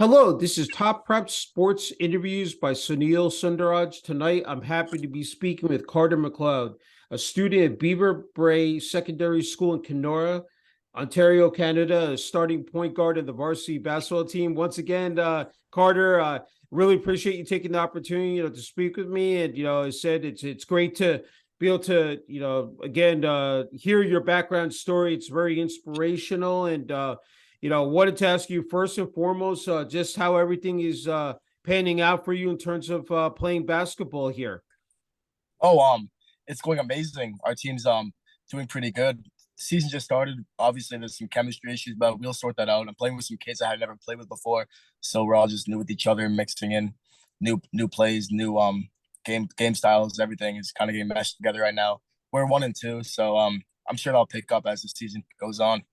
Hello, this is Top Prep Sports Interviews by Sunil Sunder Raj. Tonight, I'm happy to be speaking with Carter McCleod, a student at Beaver Brae Secondary School in Kenora, Ontario, Canada, a starting point guard of the varsity basketball team. Once again, Carter, really appreciate you taking the opportunity, to speak with me. And I said it's great to be able to, again, hear your background story. It's very inspirational and. Wanted to ask you first and foremost, just how everything is panning out for you in terms of playing basketball here. Oh, it's going amazing. Our team's doing pretty good. Season just started. Obviously, there's some chemistry issues, but we'll sort that out. I'm playing with some kids I had never played with before, so we're all just new with each other, mixing in new plays, new game styles. Everything is kind of getting meshed together right now. We're 1-2, so I'm sure that'll pick up as the season goes on.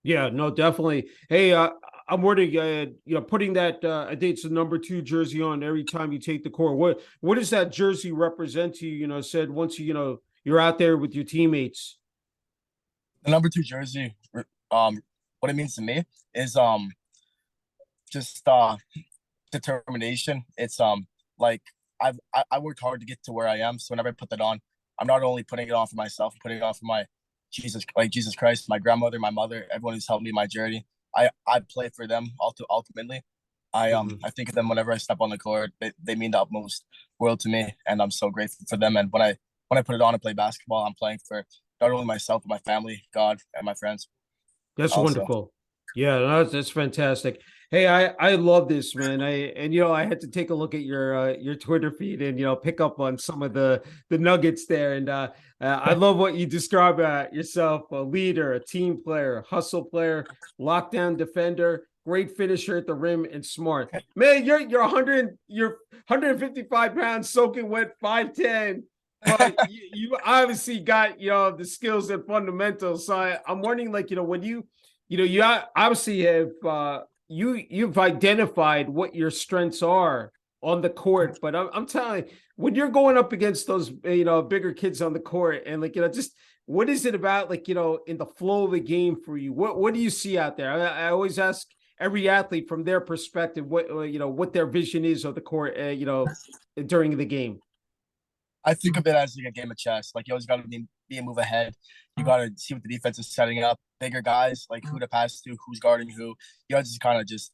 Yeah, no, definitely. Hey, I'm wondering, putting that I think it's the number 2 jersey on every time you take the court. What does that jersey represent to you? Said once you're out there with your teammates. The number 2 jersey, what it means to me is just determination. It's like I worked hard to get to where I am. So whenever I put that on, I'm not only putting it on for myself, I'm putting it on for my Jesus Christ, my grandmother, my mother, everyone who's helped me in my journey. I play for them ultimately. I think of them whenever I step on the court. They mean the utmost world to me, and I'm so grateful for them. And when I put it on and play basketball, I'm playing for not only myself but my family, God, and my friends. That's Also, wonderful. Yeah, no, that's fantastic. Hey, I love this, man. I had to take a look at your Twitter feed and pick up on some of the nuggets there. And I love what you describe yourself: a leader, a team player, hustle player, lockdown defender, great finisher at the rim, and smart. Man, you're 155 pounds, soaking wet, 5'10". But you obviously got the skills and fundamentals. So I'm wondering, like, when you obviously have you've identified what your strengths are on the court, but I'm telling you, when you're going up against those bigger kids on the court, and like just what is it about, like, in the flow of the game for you? What do you see out there? I always ask every athlete from their perspective what their vision is of the court, during the game. I think of it as like a game of chess. Like you always got to be a move ahead. You got to see what the defense is setting up. Bigger guys, like who to pass to, who's guarding who. You got to just kind of just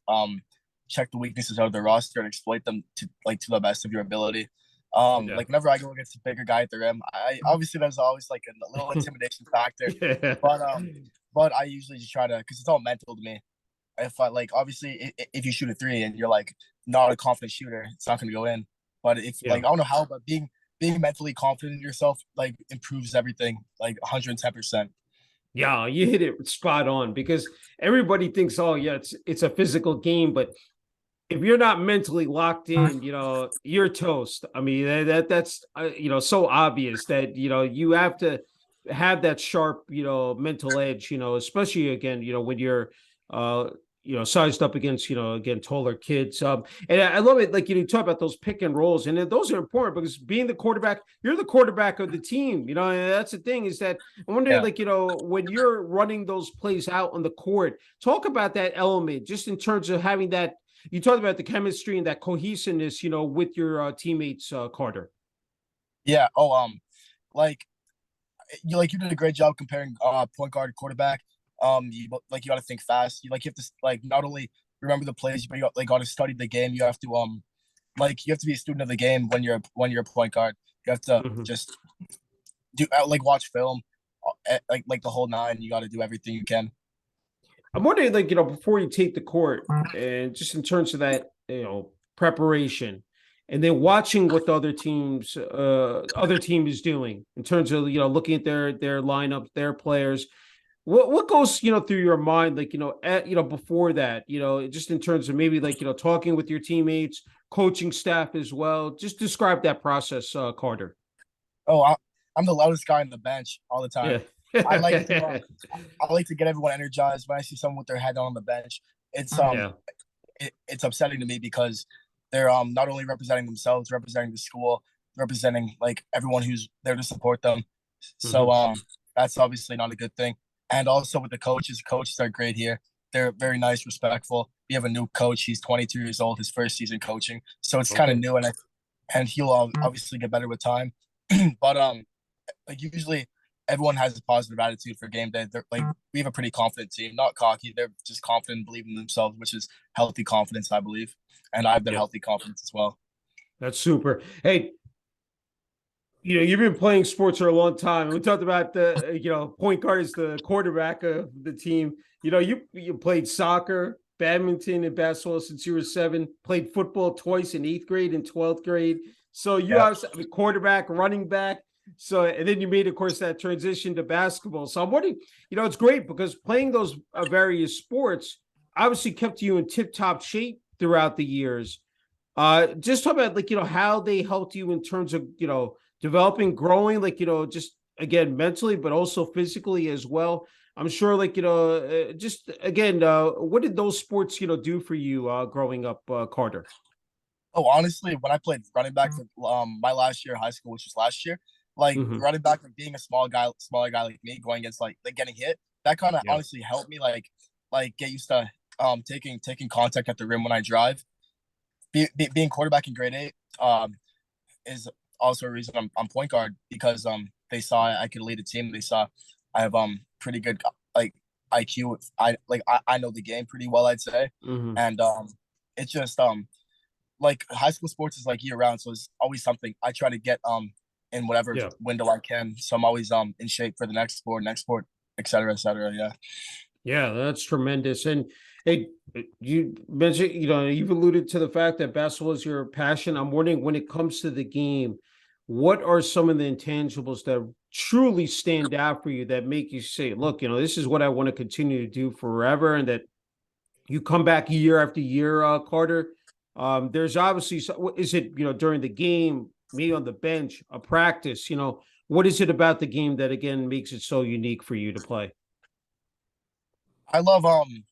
check the weaknesses of the roster and exploit them to the best of your ability. Yeah. Like whenever I go against a bigger guy at the rim, I obviously there's always like a little intimidation factor, Yeah. but I usually just try to, because it's all mental to me. If I like, obviously if you shoot a three and you're like not a confident shooter, it's not going to go in. But if Yeah. like I don't know how, but being mentally confident in yourself like improves everything like 110%. Yeah, you hit it spot on, because everybody thinks, oh yeah, it's a physical game, but if you're not mentally locked in, you're toast. I mean, that's so obvious that you have to have that sharp, mental edge, especially again, when you're uh sized up against, again, taller kids. And I love it, like, talk about those pick and rolls, and those are important because being the quarterback, you're the quarterback of the team. And that's the thing, is that I wonder, Yeah. like, when you're running those plays out on the court, talk about that element just in terms of having that. You talked about the chemistry and that cohesiveness, with your teammates, Carter. Yeah. Oh, like you did a great job comparing point guard and quarterback. You got to think fast. You have to like not only remember the plays, but you got to study the game. You have to you have to be a student of the game when you're a point guard. You have to Mhm. just do like watch film, like the whole nine. You got to do everything you can. I'm wondering, like, before you take the court, and just in terms of that, preparation, and then watching what the other team is doing in terms of looking at their lineups, their players. What goes through your mind, like, before that, just in terms of maybe, like, talking with your teammates, coaching staff as well. Just describe that process, Carter. Oh, I'm the loudest guy on the bench all the time. Yeah. I like to I like to get everyone energized when I see someone with their head on the bench. It's Yeah. it's upsetting to me because they're not only representing themselves, representing the school, representing like everyone who's there to support them. So Mhm. that's obviously not a good thing. And also with the coaches are great here. They're very nice, respectful. We have a new coach. He's 22 years old, his first season coaching, so it's kind of Okay. new, and he'll obviously get better with time. But like usually everyone has a positive attitude for game day. They're like we have a pretty confident team, not cocky. They're just confident, believing in themselves, which is healthy confidence, I believe. And I have that Yeah, healthy confidence as well. that's super. Hey, you've been playing sports for a long time. We talked about the, point guard is the quarterback of the team. You played soccer, badminton, and basketball since you were 7. Played football twice in 8th grade and 12th grade. So you Yeah. obviously quarterback, running back. So and then you made, of course, that transition to basketball. So I'm wondering, it's great because playing those various sports obviously kept you in tip-top shape throughout the years. Just talk about how they helped you in terms of developing, growing, just again mentally, but also physically as well. I'm sure, just again, what did those sports do for you growing up, Carter? Oh, honestly, when I played running back for my last year of high school, which was last year, like Hmm. running back, like being a smaller guy like me, going against like getting hit, that kind of Yeah. honestly helped me like get used to taking contact at the rim when I drive. Being quarterback in grade 8 is also a reason I'm point guard because they saw I could lead a team. They saw I have pretty good like IQ. I know the game pretty well, I'd say, Hmm. and it's just like high school sports is like year round, so it's always something I try to get in whatever Yeah. window I can. So I'm always in shape for the next sport, et cetera, et cetera. Yeah. Yeah, that's tremendous. And hey, you mentioned, you've alluded to the fact that basketball is your passion. I'm wondering, when it comes to the game, what are some of the intangibles that truly stand out for you that make you say, look, this is what I want to continue to do forever, and that you come back year after year, Carter? There's obviously, is it, during the game, maybe on the bench, a practice, what is it about the game that again makes it so unique for you to play? I love um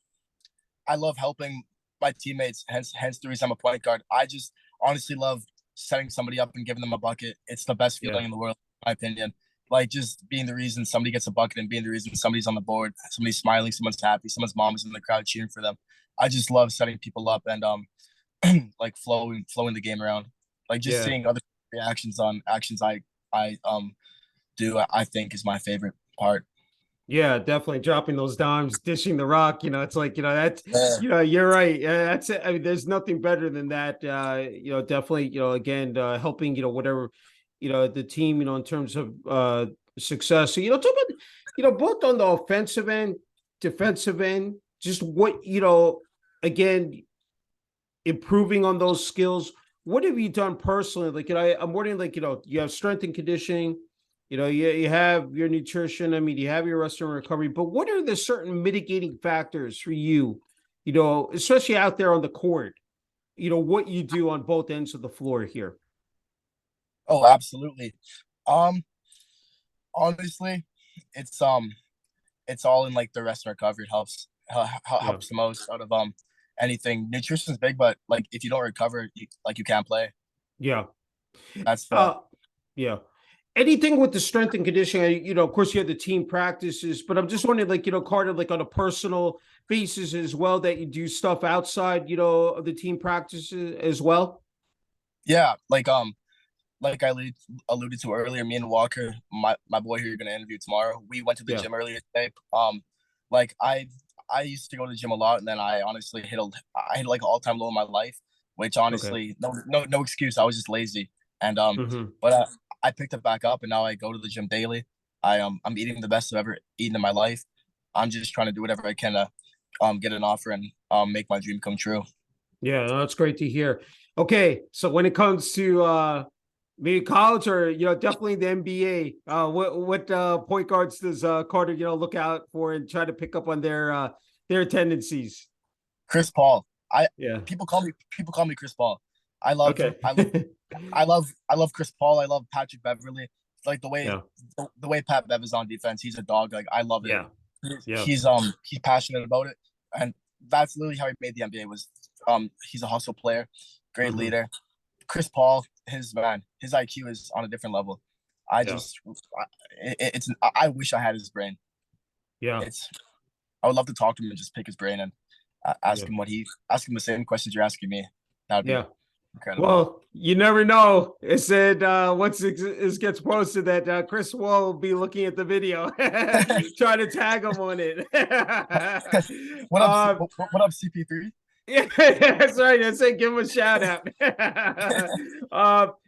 I love helping my teammates. Hence the reason I'm a point guard. I just honestly love setting somebody up and giving them a bucket. It's the best Yeah. feeling in the world, in my opinion. Like just being the reason somebody gets a bucket and being the reason somebody's on the board, somebody's smiling, someone's happy, someone's mom is in the crowd cheering for them. I just love setting people up and like flowing the game around. Like just Yeah. seeing other reactions on actions I do. I think is my favorite part. Yeah, definitely dropping those dimes, dishing the rock. It's like, that's, Yeah. you're right. Yeah, that's it. I mean, there's nothing better than that. Definitely, again, helping, whatever, the team, in terms of success. So, talk about, both on the offensive end, defensive end, just what, again, improving on those skills. What have you done personally? Like, I'm wondering, like, you have strength and conditioning, you have your nutrition. I mean, you have your rest and recovery, but what are the certain mitigating factors for you, especially out there on the court, what you do on both ends of the floor here? Oh, absolutely. Um, honestly, it's it's all in like the rest and recovery. It Yeah. helps the most out of anything. Nutrition's big, but like if you don't recover, you can't play. Yeah. That's the Uh, yeah. Anything with the strength and conditioning, of course, you have the team practices, but I'm just wondering, like, Carter, like on a personal basis as well, that you do stuff outside, of the team practices as well. yeah. Like I alluded to earlier, me and Walker, my boy who you're gonna interview tomorrow, we went to the Yeah. gym earlier today. Like I used to go to the gym a lot, and then I honestly I hit like an all time low in my life, which Okay. honestly no excuse. I was just lazy, and Hmm. but I picked it back up, and now I go to the gym daily. I'm eating the best I've ever eaten in my life. I'm just trying to do whatever I can to get an offer and make my dream come true. Yeah, no, that's great to hear. Okay, so when it comes to maybe college or definitely the NBA, what point guards does Carter look out for and try to pick up on their tendencies? Chris Paul. I Yeah. people call me Chris Paul. Okay. I love I love Chris Paul. I love Patrick Beverly. Like Yeah. the way Pat Bev is on defense, he's a dog. Like I love it. Yeah. Yeah. He's passionate about it, and that's literally how he made the NBA. Was he's a hustle player, great Hmm. leader. Chris Paul, his IQ is on a different level. I Yeah. just it's I wish I had his brain. Yeah. It's I would love to talk to him and just pick his brain and Yeah. ask him the same questions you're asking me. That would be Yeah. incredible. Well, you never know. It said once it gets posted that Chris Wall will be looking at the video, trying to tag him on it. What up? What up, CP3? Yeah, that's right. I said give him a shout out.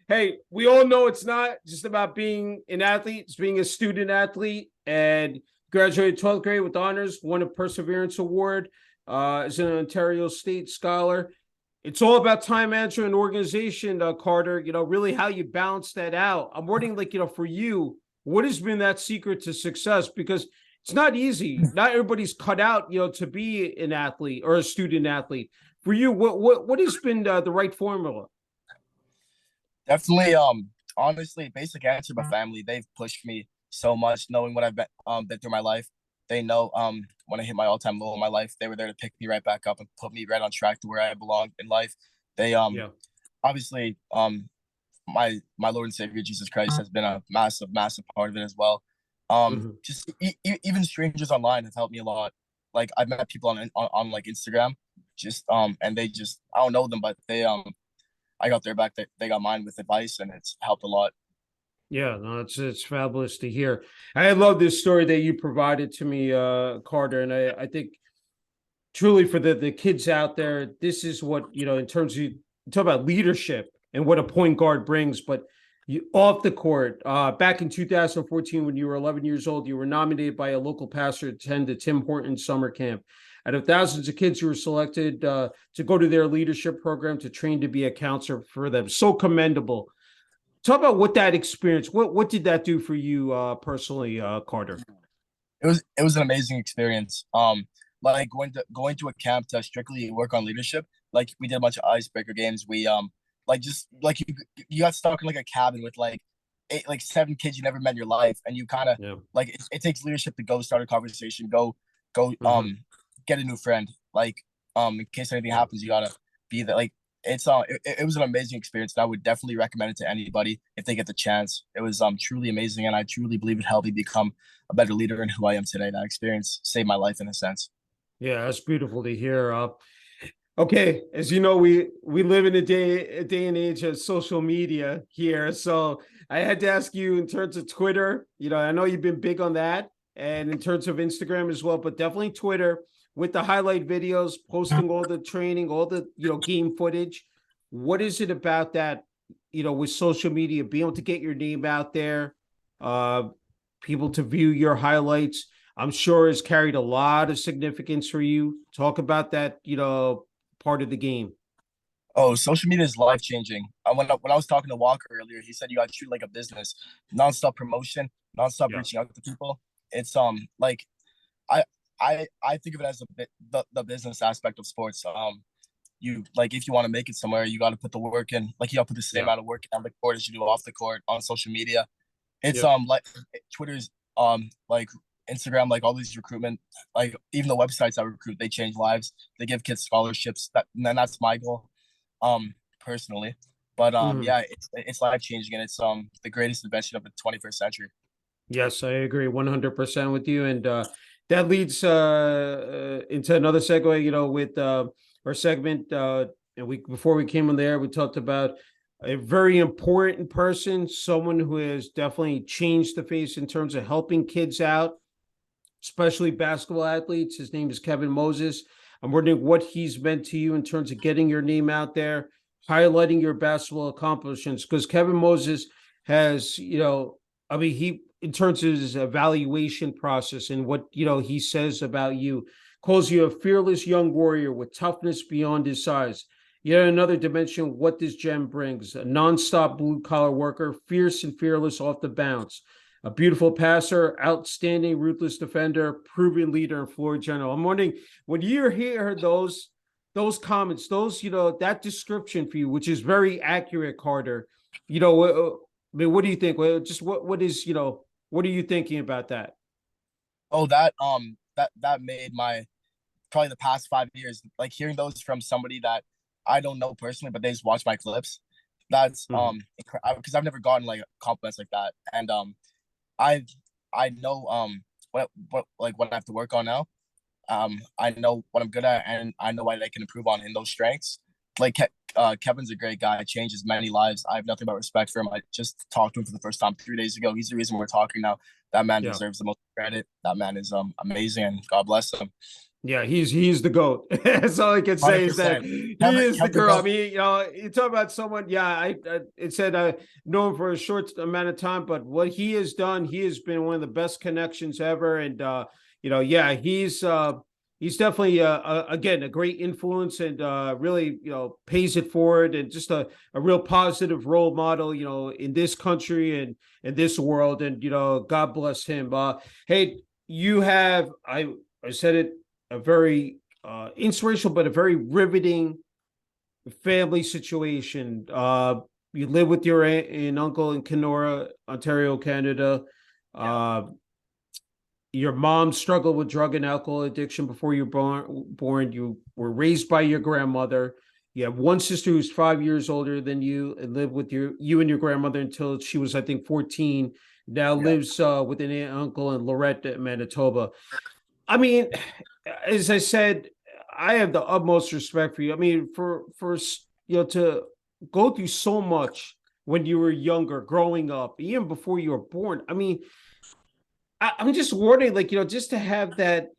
Hey, we all know it's not just about being an athlete; it's being a student athlete. And graduated 12th grade with honors, won a Perseverance Award, as an Ontario State Scholar. It's all about time management and organization, Carter. Really how you balance that out. I'm wondering, like, for you, what has been that secret to success? Because it's not easy. Not everybody's cut out, to be an athlete or a student athlete. For you, what has been the right formula? Definitely. Honestly, basic answer. My family, they've pushed me so much, knowing what I've been through my life. They know when I hit my all-time low in my life, they were there to pick me right back up and put me right on track to where I belong in life. They Yeah. obviously my Lord and Savior Jesus Christ has been a massive part of it as well. Mhm. Just even strangers online have helped me a lot. Like I've met people on like Instagram, just and they just I don't know them, but they I got their back. They got mine with advice, and it's helped a lot. Yeah, no, it's fabulous to hear. I love this story that you provided to me, Carter, and I think truly for the kids out there, this is what in terms of, you talk about leadership and what a point guard brings. But you off the court, back in 2014, when you were 11 years old, you were nominated by a local pastor to attend the Tim Hortons summer camp. Out of thousands of kids who were selected to go to their leadership program to train to be a counselor for them, so commendable. Talk about what that experience. What did that do for you personally, Carter? It was an amazing experience. Like going to a camp to strictly work on leadership. Like we did a bunch of icebreaker games. We like just like you got stuck in like a cabin with like seven kids you never met in your life, and you kind of Yeah. like it takes leadership to go start a conversation, go Mhm. get a new friend. Like in case anything Yeah. happens, you gotta be there. Like it was an amazing experience, and I would definitely recommend it to anybody if they get the chance. It was truly amazing, and I truly believe it helped me become a better leader in who I am today. That experience saved my life in a sense. Yeah, that's beautiful to hear. Okay, as you know, we live in a day and age of social media here. So I had to ask you in terms of Twitter. I know you've been big on that, and in terms of Instagram as well, but definitely Twitter with the highlight videos, posting all the training, all the game footage. What is it about that? With social media, being able to get your name out there, uh, people to view your highlights. I'm sure has carried a lot of significance for you. Talk about that, part of the game. Oh, social media is life changing. When I was talking to Walker earlier, he said you got to treat it like a business, nonstop promotion, nonstop Yeah. reaching out to people. It's like I I think of it as the business aspect of sports. You like if you want to make it somewhere, you got to put the work in. Like you got to put the same Yeah. amount of work on the court as you do off the court on social media. It's Yep. like Twitter's like Instagram, like all these recruitment, like even the websites that recruit, they change lives. They give kids scholarships. And that's my goal, personally. But Mhm. yeah, it's life changing, and it's the greatest invention of the 21st century. Yes, I agree 100% with you. And that leads into another segue, with our segment. And before we came on there, we talked about a very important person, someone who has definitely changed the face in terms of helping kids out, especially basketball athletes. His name is Kevin Moses. I'm wondering what he's meant to you in terms of getting your name out there, highlighting your basketball accomplishments. Because Kevin Moses has, I mean, he in terms of his evaluation process and what he says about you, calls you a fearless young warrior with toughness beyond his size. Yet another dimension what this gem brings: a nonstop blue collar worker, fierce and fearless off the bounce, a beautiful passer, outstanding ruthless defender, proven leader in Floyd General. I'm wondering when you hear those comments, those that description for you, which is very accurate, Carter. I mean, what do you think? Well, just what is what are you thinking about that? Oh, that made my probably the past 5 years. Like hearing those from somebody that I don't know personally, but they just watch my clips. That's Mhm. because I've never gotten like compliments like that, and I I know what I have to work on now. I know what I'm good at, and I know what I can improve on in those strengths. Like Kevin's a great guy. Changes many lives. I have nothing but respect for him. I just talked to him for the first time 3 days ago. He's the reason we're talking now. That man Yeah. deserves the most credit. That man is amazing, and God bless him. Yeah, he's the GOAT. That's all I can say is that 100%. he is the Kevin's the girl. I GOAT. mean, you talk about someone. Yeah, it said I know him for a short amount of time, but what he has done, he has been one of the best connections ever. And yeah, he's definitely again a great influence and really pays it forward and just a real positive role model. In this country and in this world, and God bless him. Hey, you have I said it a very inspirational, but a very riveting family situation. You live with your aunt and uncle in Kenora, Ontario, Canada. Yeah. Your mom struggled with drug and alcohol addiction before you were born. You were raised by your grandmother. You have one sister who's 5 years older than you and lived with you and your grandmother until she was, I think, 14. Now Yeah. lives with an aunt and uncle in Lorette, Manitoba. I mean, as I said, I have the utmost respect for you. I mean, for to go through so much when you were younger, growing up, even before you were born. I mean, I'm just wondering, like, just to have that,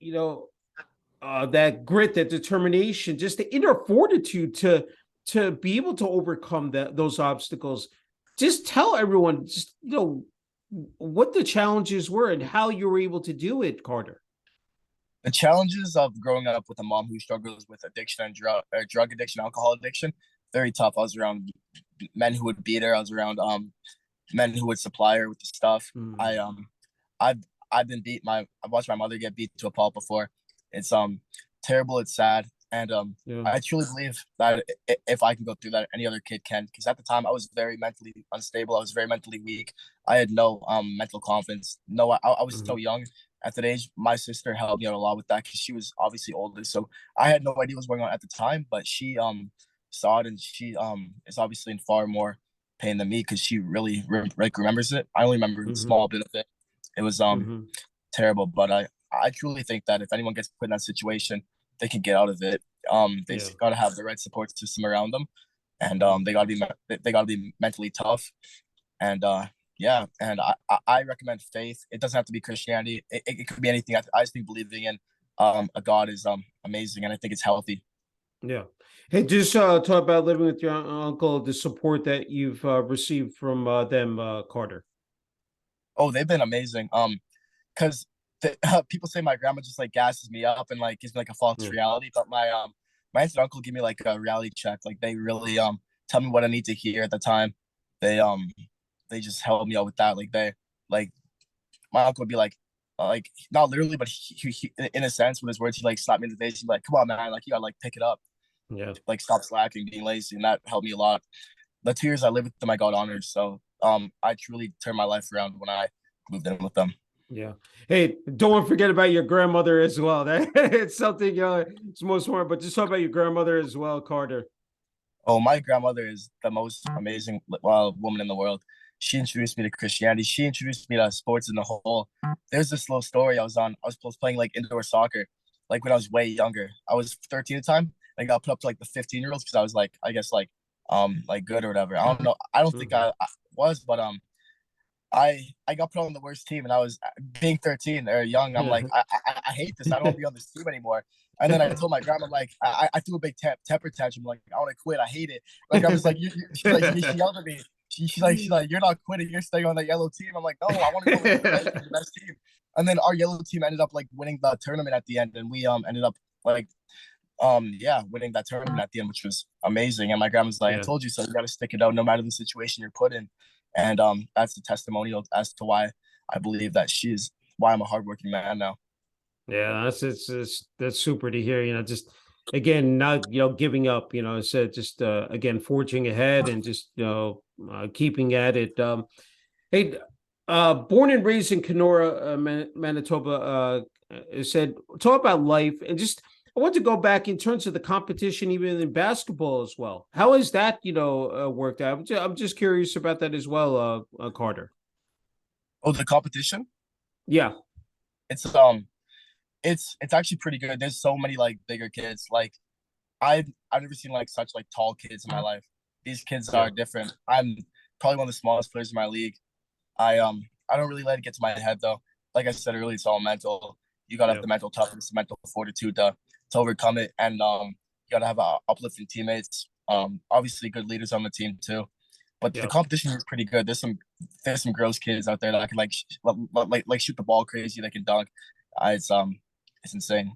that grit, that determination, just the inner fortitude to be able to overcome those obstacles. Just tell everyone, just what the challenges were and how you were able to do it, Carter. The challenges of growing up with a mom who struggles with addiction and drug addiction, alcohol addiction, very tough. I was around men who would beat her. I was around men who would supply her with the stuff. I I've I've been beat. I've watched my mother get beat to a pulp before. It's terrible. It's sad, and Yeah. I truly believe that if I can go through that, any other kid can. Because at the time, I was very mentally unstable. I was very mentally weak. I had no mental confidence. No, I was so young at that age. My sister helped me out a lot with that because she was obviously older. So I had no idea what was going on at the time, but she saw it, and she is obviously in far more pain than me because she really remembers it. I only remember a small bit of it. It was terrible, but I truly think that if anyone gets put in that situation, they can get out of it. They Yeah. got to have the right support system around them, and they got to be mentally tough. And yeah, and I recommend faith. It doesn't have to be Christianity. It could be anything. I just think believing in a God is amazing, and I think it's healthy. Yeah. Hey, just talk about living with your uncle, the support that you've received from them, Carter. Oh, they've been amazing. Because people say my grandma just like gasses me up and like gives me like a false Yeah. reality, but my aunt and uncle give me like a reality check. Like they really tell me what I need to hear at the time. They they just help me out with that. Like my uncle would be like not literally, but he in a sense with his words, he like slapped me in the face. He'd be like, "Come on, man! Like you gotta like pick it up. Yeah. Like stop slacking, being lazy," and that helped me a lot. The 2 years I lived with them, I got honored. So I truly turned my life around when I moved in with them. Yeah. Hey, don't forget about your grandmother as well. That it's something it's most important, but just talk about your grandmother as well, Carter. Oh, my grandmother is the most amazing woman in the world. She introduced me to Christianity. She introduced me to sports in the whole. There's this little story I was on. I was playing like indoor soccer, like when I was way younger. I was 13 at the time. I got put up to like the 15-year-olds because I was like, I guess like good or whatever. I don't know. I don't think I was, but I got put on the worst team, and I was being 13 or young. I'm like, I hate this. I don't want to be on this team anymore. And then I told my grandma, like, I threw a big temper tantrum, like, I want to quit. I hate it. Like, I was like, she yelled at me. She's like, you're not quitting. You're staying on that yellow team. I'm like, no, I want to go with the best team. And then our yellow team ended up like winning the tournament at the end, and we ended up like yeah, winning that tournament at the end, which was amazing. And my grandma's like, I told you so. You got to stick it out no matter the situation you're put in. And that's a testimonial as to why I believe that she's why I'm a hardworking man now. Yeah, that's super to hear. Just again, not giving up. So just again forging ahead and just keeping at it. Hey, born and raised in Kenora, Manitoba. Said talk about life and just. I want to go back in terms of the competition, even in basketball as well. How has that, worked out? I'm just curious about that as well, Carter. Oh, the competition? Yeah. It's It's actually pretty good. There's so many like bigger kids. Like I've never seen like such like tall kids in my life. These kids Yeah, are different. I'm probably one of the smallest players in my league. I don't really let it get to my head though. Like I said earlier, it's all mental. You gotta have yeah, the mental toughness, the mental fortitude to overcome it, and you gotta have uplifting teammates. Obviously good leaders on the team too. But the yeah. competition is pretty good. There's some gross kids out there that can like shoot the ball crazy. They can dunk. It's insane.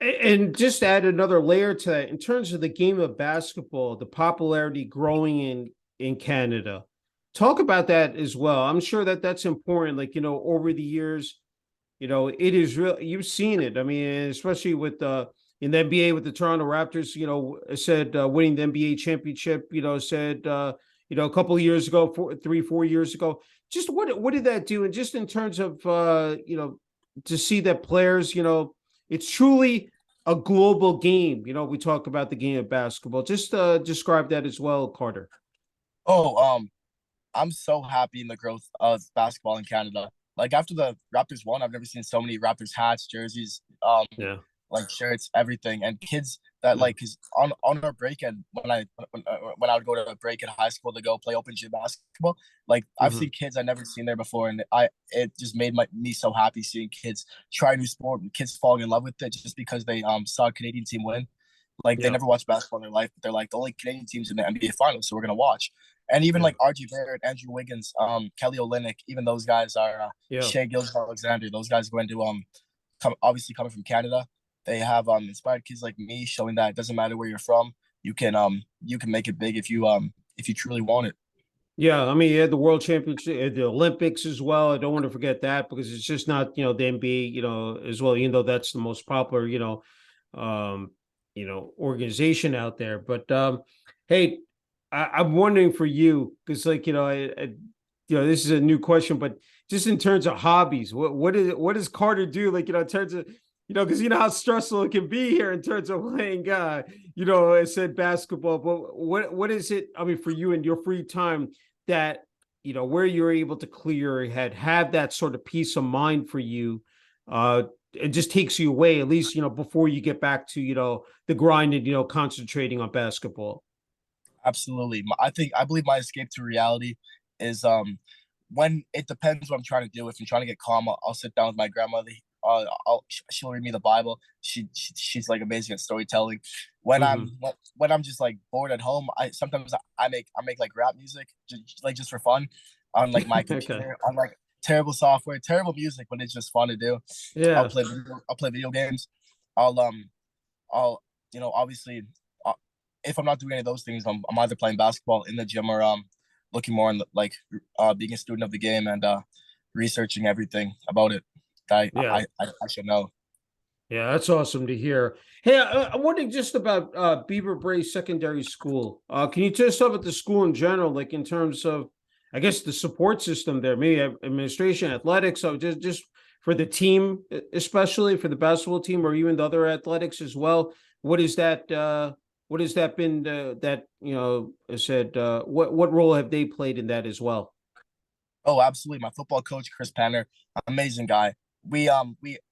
And just to add another layer to that, in terms of the game of basketball, the popularity growing in Canada, talk about that as well. I'm sure that that's important. Like, over the years, it is real. You've seen it. I mean, especially with in the NBA with the Toronto Raptors. Said winning the NBA championship. Said a couple of years ago, 4 years ago. Just what did that do? And just in terms of to see that players, it's truly a global game. We talk about the game of basketball. Just describe that as well, Carter. Oh, I'm so happy in the growth of basketball in Canada. Like after the Raptors won, I've never seen so many Raptors hats, jerseys, Yeah. like shirts, everything, and kids that Yeah. like because on our break and when I would go to a break in high school to go play open gym basketball, like I've Mhm. seen kids I never seen there before, and it just made me so happy seeing kids try a new sport and kids falling in love with it just because they saw a Canadian team win. Like they Yeah. never watched basketball in their life, but they're like the only Canadian teams in the NBA finals, so we're gonna watch. And even Yeah. like RG Barrett, Andrew Wiggins, Kelly Olynyk, even those guys are Yeah. Shea Gilgeous-Alexander. Those guys going to obviously coming from Canada. They have inspired kids like me, showing that it doesn't matter where you're from, you can make it big if you truly want it. Yeah, I mean, you had the World Championship, the Olympics as well. I don't want to forget that because it's just not, the NBA, as well, even though that's the most popular, organization out there. But hey, I'm wondering for you because, like, this is a new question, but just in terms of hobbies, what does Carter do? Like, in terms of, because you know how stressful it can be here in terms of playing, I said basketball, but what is it? I mean, for you in your free time that where you're able to clear your head, have that sort of peace of mind for you, it just takes you away at least before you get back to the grind and concentrating on basketball. Absolutely. I believe my escape to reality is when it depends what I'm trying to do. If I'm trying to get calm, I'll sit down with my grandmother. She'll read me the Bible. She's like amazing at storytelling. When I'm Hmm. when I'm just like bored at home, I make like rap music just for fun on like my Okay. computer on like terrible software, terrible music, but it's just fun to do. Yeah. I'll play video games. I'll I'll obviously uh, if I'm not doing any of those things, I'm either playing basketball in the gym or looking more on like being a student of the game and researching everything about it. Yeah. I should know. Yeah, that's awesome to hear. Hey, I'm wondering just about Beaver Brae Secondary School. Can you tell us about the school in general, like in terms of, I guess, the support system there, maybe administration, athletics, so just for the team, especially for the basketball team, or even the other athletics as well. What is that? What has that been? That I said. What role have they played in that as well? Oh, absolutely. My football coach, Chris Panner, amazing guy. We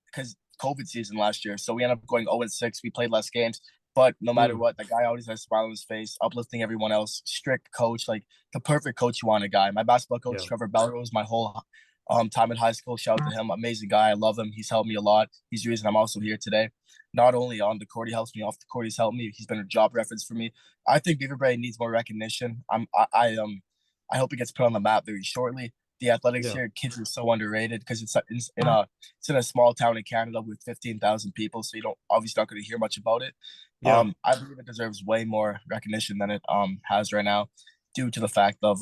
because COVID season last year, so we ended up going 0-6. We played less games, but no matter Mm, what, the guy always has a smile on his face, uplifting everyone else. Strict coach, like the perfect coach you want a guy. My basketball coach, yeah, Trevor Belrose, my whole time in high school. Shout out to him, amazing guy. I love him. He's helped me a lot. He's the reason I'm also here today. Not only on the court, he helps me off the court. He's helped me. He's been a job reference for me. I think Beaver Brae needs more recognition. I hope it gets put on the map very shortly. The athletics yeah, here, kids are so underrated because it's in a small town in Canada with 15,000 people, so you don't obviously not going to hear much about it. yeah. I believe it deserves way more recognition than it has right now, due to the fact of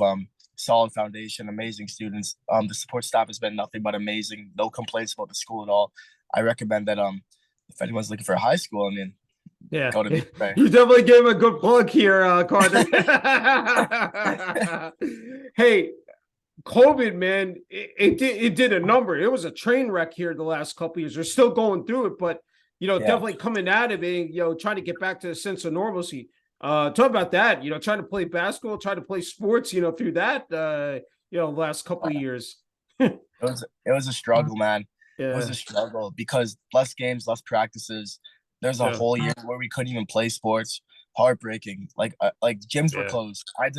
solid foundation, amazing students. The support staff has been nothing but amazing. No complaints about the school at all. I recommend that if anyone's looking for a high school, I mean, Yeah, go to Beaver Brae. you definitely gave him a good plug here, Carter. Hey, COVID, man, it did a number. It was a train wreck here the last couple of years. They're still going through it, but Yeah. definitely coming out of it. Trying to get back to a sense of normalcy. Talk about that. Trying to play basketball, trying to play sports. Through that. Last couple of years. It was a struggle, man. was Yeah. a struggle because less games, less practices. There's a Yeah. whole year where we couldn't even play sports. Heartbreaking. Like gyms were Yeah. closed. I had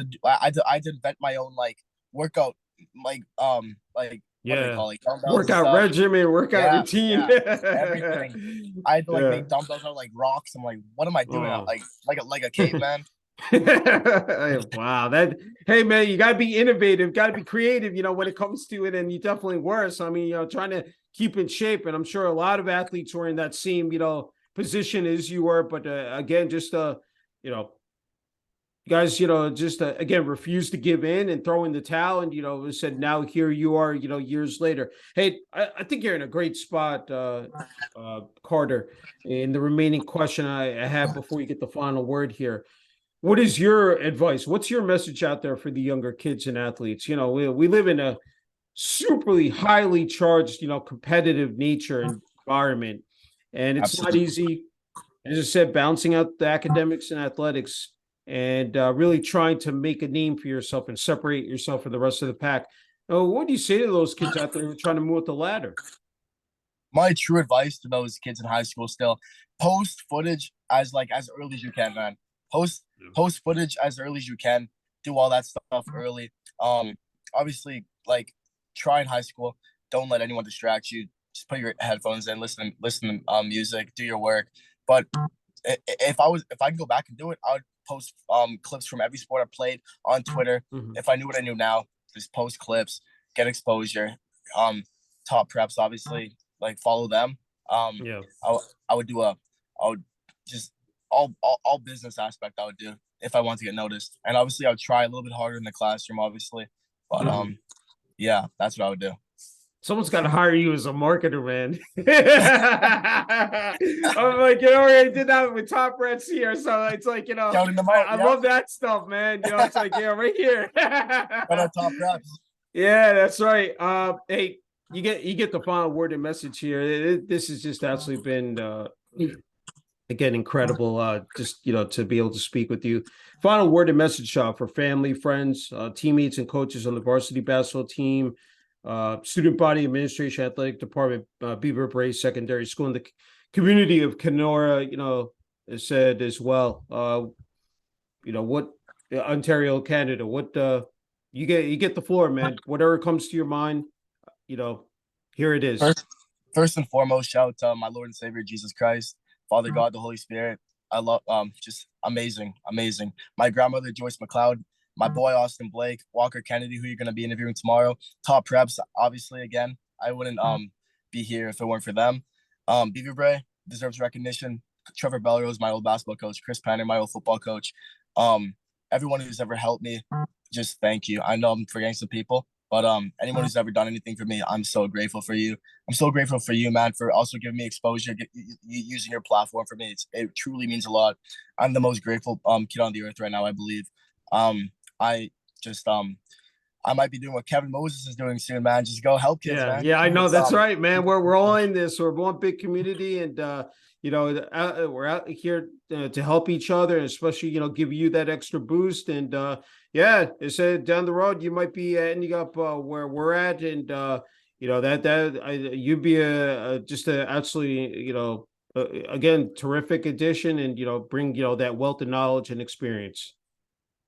to invent my own like workout, like what do they Yeah. call it? Dumbbells and Workout stuff. regimen, workout Yeah, routine. yeah, everything. I had to like Yeah. make dumbbells out of like rocks. I'm like, what am I doing? Oh. Like a caveman. Wow. That, hey man, you gotta be innovative, gotta be creative, when it comes to it, and you definitely were. So I mean, trying to keep in shape, and I'm sure a lot of athletes were in that same, position as you were, but again, just you know, you guys, just again refuse to give in and throw in the towel, and said now here you are, years later. Hey, I think you're in a great spot, Carter. In the remaining question I have before you get the final word here, what is your advice? What's your message out there for the younger kids and athletes? We live in a superly highly charged, competitive nature environment, and it's not Absolutely. easy. As I said, balancing out the academics and athletics, and really trying to make a name for yourself and separate yourself from the rest of the pack. What do you say to those kids out there who are trying to move up the ladder? My true advice to those kids in high school still post footage as early as you can, man. Post post footage as early as you can. Do all that stuff early. Obviously, like try in high school. Don't let anyone distract you. Just put your headphones in, listen to music, do your work. But if I can go back and do it, I would post clips from every sport I played on Twitter. Mhm. If I knew what I knew now, just post clips, get exposure. Top preps, obviously, like follow them. Yeah. I, I would do I would just all business aspect I would do if I want to get noticed. And obviously I would try a little bit harder in the classroom, obviously. But Mhm. yeah, that's what I would do. Someone's got to hire you as a marketer, man. I'm like, I already did that with Top Reds here. So it's like, Shouting them I, out, I yeah. love that stuff, man. It's like, yeah, right here. Shout out top preps. Yeah, that's right. Hey, you get the final word and message here. This has just absolutely been again incredible. Just to be able to speak with you. Final word and message for family, friends, teammates, and coaches on the varsity basketball team, student body, administration, athletic department, Beaver Brae Secondary School, in the community of Kenora. Is said as well. What Ontario, Canada. What you get the floor, man. Whatever comes to your mind, you know, here it is. First and foremost, shout out to my Lord and Savior Jesus Christ, Father God, the Holy Spirit. I love just amazing, amazing. My grandmother Joyce McCleod, my boy Austin Blake, Walker Kennedy, who you're gonna be interviewing tomorrow. Top preps, obviously. Again, I wouldn't be here if it weren't for them. Beaver Brae deserves recognition. Trevor Belrose, my old basketball coach. Chris Panner, my old football coach. Everyone who's ever helped me, just thank you. I know I'm forgetting some people, but anyone who's ever done anything for me, I'm so grateful for you. I'm so grateful for you, man, for also giving me exposure, using your platform for me. It truly means a lot. I'm the most grateful kid on the earth right now, I believe. I just I might be doing what Kevin Moses is doing soon, man. Just go help kids, Yeah, man. yeah, I know. It's, That's right, man. We're all in this. We're one big community, and we're out here to help each other, and especially give you that extra boost. And yeah, it said down the road you might be ending up where we're at, and you'd be just a absolutely again terrific addition, and bring that wealth of knowledge and experience.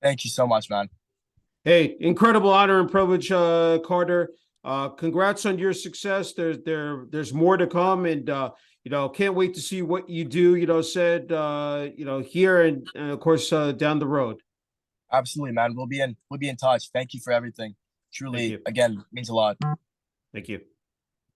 thank you so much, man. Hey, incredible honor and privilege, Carter. Congrats on your success. There's more to come, and can't wait to see what you do. Here and of course down the road. Absolutely, man. We'll be in touch. Thank you for everything. Thank Truly, you. again, means a lot. Thank you.